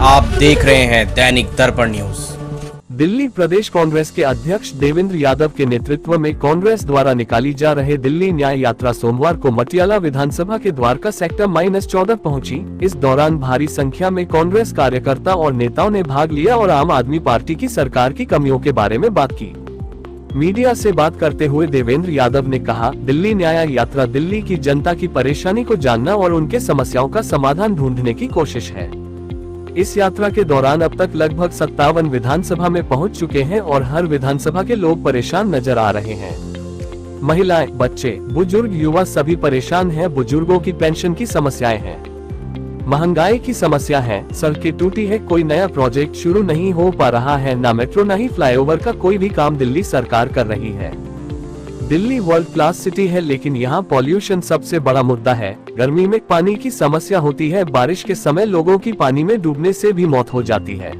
आप देख रहे हैं दैनिक दर्पण न्यूज। दिल्ली प्रदेश कांग्रेस के अध्यक्ष देवेंद्र यादव के नेतृत्व में कांग्रेस द्वारा निकाली जा रहे दिल्ली न्याय यात्रा सोमवार को मटियाला विधानसभा के द्वारका सेक्टर -14 पहुंची। इस दौरान भारी संख्या में कांग्रेस कार्यकर्ता और नेताओं ने भाग लिया और आम आदमी पार्टी की सरकार की कमियों के बारे में बात की। मीडिया से बात करते हुए देवेंद्र यादव ने कहा, दिल्ली न्याय यात्रा दिल्ली की जनता की परेशानी को जानना और उनके समस्याओं का समाधान ढूंढने की कोशिश है। इस यात्रा के दौरान अब तक लगभग 57 विधानसभा में पहुंच चुके हैं और हर विधानसभा के लोग परेशान नजर आ रहे हैं। महिलाएं, बच्चे, बुजुर्ग, युवा सभी परेशान हैं। बुजुर्गों की पेंशन की समस्याएं हैं, महंगाई की समस्या है, सड़कें टूटी है, कोई नया प्रोजेक्ट शुरू नहीं हो पा रहा है, ना मेट्रो ना ही फ्लाईओवर का कोई भी काम दिल्ली सरकार कर रही है। दिल्ली वर्ल्ड क्लास सिटी है, लेकिन यहाँ पॉल्यूशन सबसे बड़ा मुद्दा है। गर्मी में पानी की समस्या होती है, बारिश के समय लोगों की पानी में डूबने से भी मौत हो जाती है।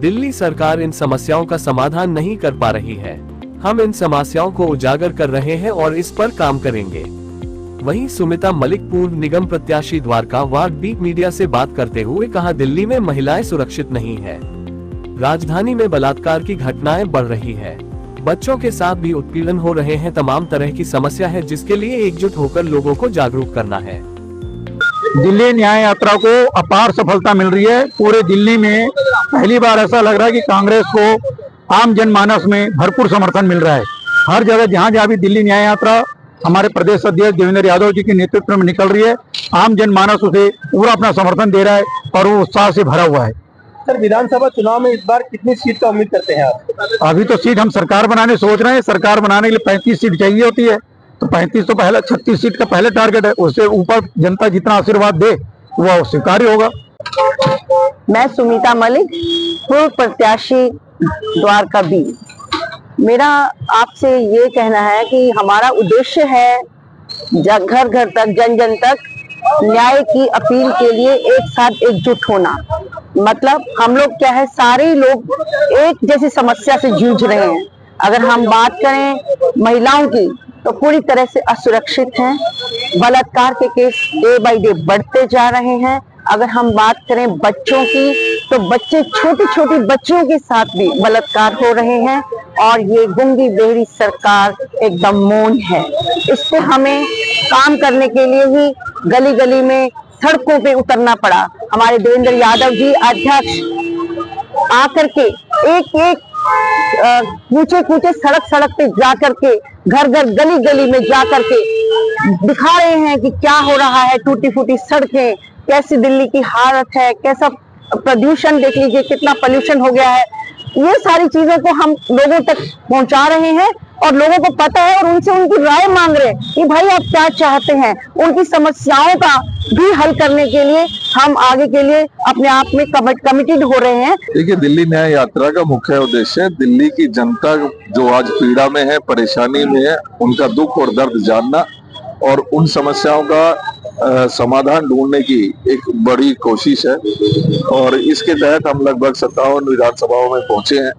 दिल्ली सरकार इन समस्याओं का समाधान नहीं कर पा रही है। हम इन समस्याओं को उजागर कर रहे हैं और इस पर काम करेंगे। वहीं सुमिता मलिक, पूर्व निगम प्रत्याशी द्वारका वार्ड बी, मीडिया से बात करते हुए कहा, दिल्ली में महिलाएं सुरक्षित नहीं है। राजधानी में बलात्कार की घटनाएं बढ़ रही है, बच्चों के साथ भी उत्पीड़न हो रहे हैं। तमाम तरह की समस्या है, जिसके लिए एकजुट होकर लोगों को जागरूक करना है। दिल्ली न्याय यात्रा को अपार सफलता मिल रही है। पूरे दिल्ली में पहली बार ऐसा लग रहा है कि कांग्रेस को आम जनमानस में भरपूर समर्थन मिल रहा है। हर जगह जहां भी दिल्ली न्याय यात्रा हमारे प्रदेश अध्यक्ष देवेंद्र यादव जी के नेतृत्व में निकल रही है, आम जनमानस उसे पूरा अपना समर्थन दे रहा है और वो उत्साह से भरा हुआ है। सर, विधानसभा चुनाव में इस बार कितनी सीट का उम्मीद करते हैं आप? अभी तो सीट हम सरकार बनाने सोच रहे हैं। सरकार बनाने के लिए 35 सीट चाहिए होती है, तो 35 तो पहले 36 सीट का पहले टारगेट है। उससे ऊपर जनता जितना आशीर्वाद दे वो स्वीकार्य होगा। मैं सुमिता मलिक, पूर्व प्रत्याशी द्वारका बी। मेरा आपसे ये कहना है कि हमारा उद्देश्य है घर घर तक, जन जन तक न्याय की अपील के लिए एक साथ एकजुट होना। मतलब हम लोग क्या है, सारे लोग एक जैसी समस्या से जूझ रहे हैं। अगर हम बात करें महिलाओं की, तो पूरी तरह से असुरक्षित हैं। बलात्कार के केस डे बाय डे बढ़ते जा रहे हैं। अगर हम बात करें बच्चों की, तो बच्चे, छोटी छोटी बच्चियों के साथ भी बलात्कार हो रहे हैं और ये गूंगी बहरी सरकार एकदम मौन है। इस पे हमें काम करने के लिए ही गली गली में, सड़कों पे उतरना पड़ा। हमारे देवेंद्र यादव जी अध्यक्ष आकर के एक एक कूचे कूचे, सड़क सड़क पे जा करके, घर घर, गली गली में जा करके दिखा रहे हैं कि क्या हो रहा है। टूटी फूटी सड़कें, कैसी दिल्ली की हालत है, कैसा प्रदूषण, देख लीजिए कितना पोल्यूशन हो गया है। ये सारी चीजों को हम लोगों तक पहुंचा रहे हैं और लोगों को पता है और उनसे उनकी राय मांग रहे हैं कि भाई आप क्या चाहते हैं। उनकी समस्याओं का भी हल करने के लिए हम आगे के लिए अपने आप में कमिटेड हो रहे हैं। देखिए, दिल्ली न्याय यात्रा का मुख्य उद्देश्य दिल्ली की जनता जो आज पीड़ा में है, परेशानी में है, उनका दुख और दर्द जानना और उन समस्याओं का समाधान ढूंढने की एक बड़ी कोशिश है। और इसके तहत हम लगभग 57 विधानसभाओं में पहुंचे हैं।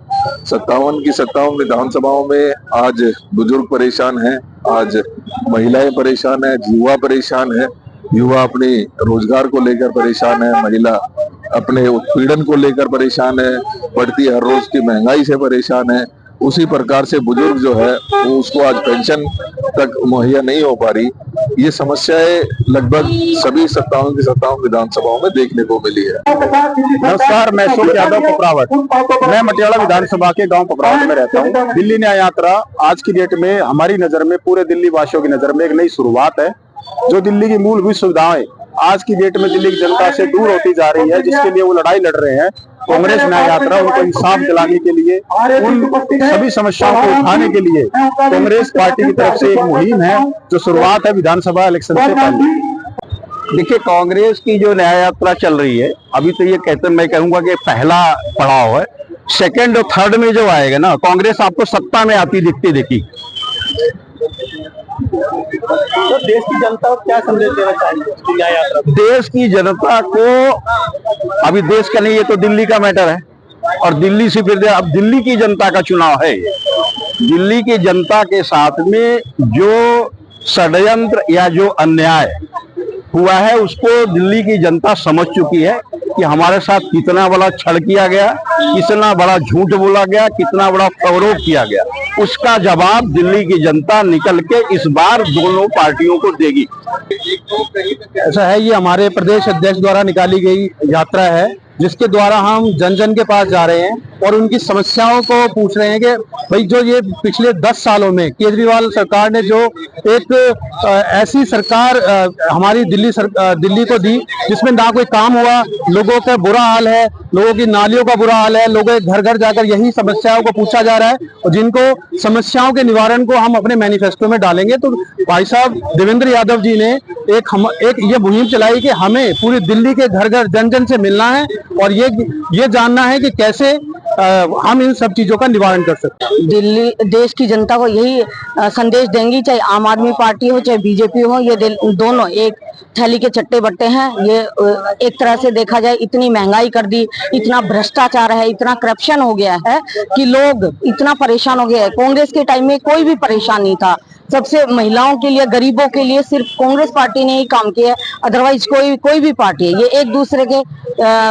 57 की 57 विधानसभाओं में आज बुजुर्ग परेशान हैं, आज महिलाएं परेशान हैं, युवा परेशान है। युवा अपने रोजगार को लेकर परेशान है, महिला अपने उत्पीड़न को लेकर परेशान है, बढ़ती हर रोज की महंगाई से परेशान है। उसी प्रकार से बुजुर्ग जो है वो उसको आज पेंशन तक मुहैया नहीं हो पा रही। ये समस्याएं लगभग सभी 57 की 57 विधानसभाओं में देखने को मिली है। नमस्कार, मैं अशोक यादव पपरावट। मैं मटियाला विधानसभा के गांव पपरावट में रहता हूं। दिल्ली न्याय यात्रा आज की डेट में हमारी नजर में, पूरे दिल्ली वासियों की नजर में एक नई शुरुआत है। जो दिल्ली की मूलभूत सुविधाएं आज की डेट में दिल्ली की जनता से दूर होती जा रही है, जिसके लिए वो लड़ाई लड़ रहे हैं। कांग्रेस न्याय यात्रा उनको इंसाफ दिलाने के लिए, उन सभी समस्याओं को उठाने के लिए कांग्रेस पार्टी की तरफ से एक मुहिम है, जो शुरुआत है विधानसभा इलेक्शन से पहले। देखिए, कांग्रेस की जो न्याय यात्रा चल रही है, अभी तो ये कहते, मैं कहूंगा कि पहला पड़ाव है। सेकंड और थर्ड में जो आएगा ना, कांग्रेस आपको सत्ता में आती दिखती देखी। तो देश की जनता को क्या संदेश देना चाहिए न्याय यात्रा? देश की जनता को, अभी देश का नहीं, ये तो दिल्ली का मैटर है और दिल्ली से फिर अब दिल्ली की जनता का चुनाव है। दिल्ली की जनता के साथ में जो षड्यंत्र या जो अन्याय हुआ है उसको दिल्ली की जनता समझ चुकी है कि हमारे साथ कितना बड़ा छल किया गया, कितना बड़ा झूठ बोला गया, कितना बड़ा फरोग किया गया। उसका जवाब दिल्ली की जनता निकल के इस बार दोनों पार्टियों को देगी। ऐसा है, ये हमारे प्रदेश अध्यक्ष द्वारा निकाली गई यात्रा है जिसके द्वारा हम जन जन के पास जा रहे हैं और उनकी समस्याओं को पूछ रहे हैं कि भाई जो ये पिछले 10 सालों में केजरीवाल सरकार ने जो एक ऐसी सरकार हमारी दिल्ली को दी जिसमें ना कोई काम हुआ, लोगों का बुरा हाल है, लोगों की नालियों का बुरा हाल है, लोगों के घर घर जाकर यही समस्याओं को पूछा जा रहा है और जिनको समस्याओं के निवारण को हम अपने मैनिफेस्टो में डालेंगे। तो भाई साहब देवेंद्र यादव जी ने एक ये मुहिम चलाई कि हमें पूरी दिल्ली के घर घर जन जन से मिलना है और ये जानना है कि कैसे हम इन सब चीजों का निवारण कर सकते हैं। दिल्ली देश की जनता को यही संदेश देंगी, चाहे आम आदमी पार्टी हो चाहे बीजेपी हो, ये दोनों एक थैली के चट्टे बट्टे हैं। ये एक तरह से देखा जाए इतनी महंगाई कर दी, इतना भ्रष्टाचार है, इतना करप्शन हो गया है कि लोग इतना परेशान हो गया है। कांग्रेस के टाइम में कोई भी परेशान नहीं था, सबसे महिलाओं के लिए, गरीबों के लिए सिर्फ कांग्रेस पार्टी ने ही काम किया है, अदरवाइज कोई भी पार्टी है, ये एक दूसरे के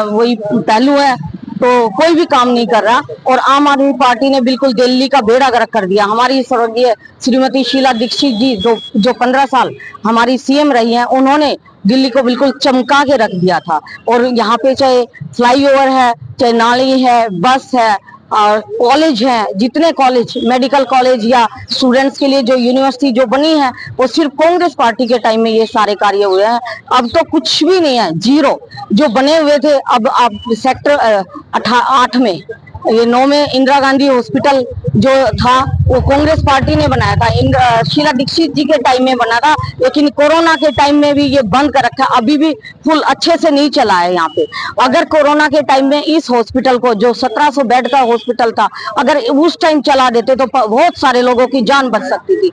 वही पहलू है, तो कोई भी काम नहीं कर रहा। और आम आदमी पार्टी ने बिल्कुल दिल्ली का बेड़ा गर्क कर दिया। हमारी स्वर्गीय श्रीमती शीला दीक्षित जी जो 15 साल हमारी सीएम रही हैं, उन्होंने दिल्ली को बिल्कुल चमका के रख दिया था। और यहाँ पे चाहे फ्लाईओवर है, चाहे नाली है, बस है और कॉलेज है, जितने कॉलेज, मेडिकल कॉलेज या स्टूडेंट्स के लिए जो यूनिवर्सिटी जो बनी है, वो सिर्फ कांग्रेस पार्टी के टाइम में ये सारे कार्य हुए हैं। अब तो कुछ भी नहीं है, जीरो। जो बने हुए थे अब सेक्टर 8 में, ये 9 में इंदिरा गांधी हॉस्पिटल जो था वो कांग्रेस पार्टी ने बनाया था, शीला दीक्षित जी के टाइम में बना था, लेकिन कोरोना के टाइम में भी ये बंद कर रखा, अभी भी फुल अच्छे से नहीं चला है यहाँ पे। अगर कोरोना के टाइम में इस हॉस्पिटल को, जो 1700 बेड का हॉस्पिटल था, अगर उस टाइम चला देते तो बहुत सारे लोगों की जान बच सकती थी।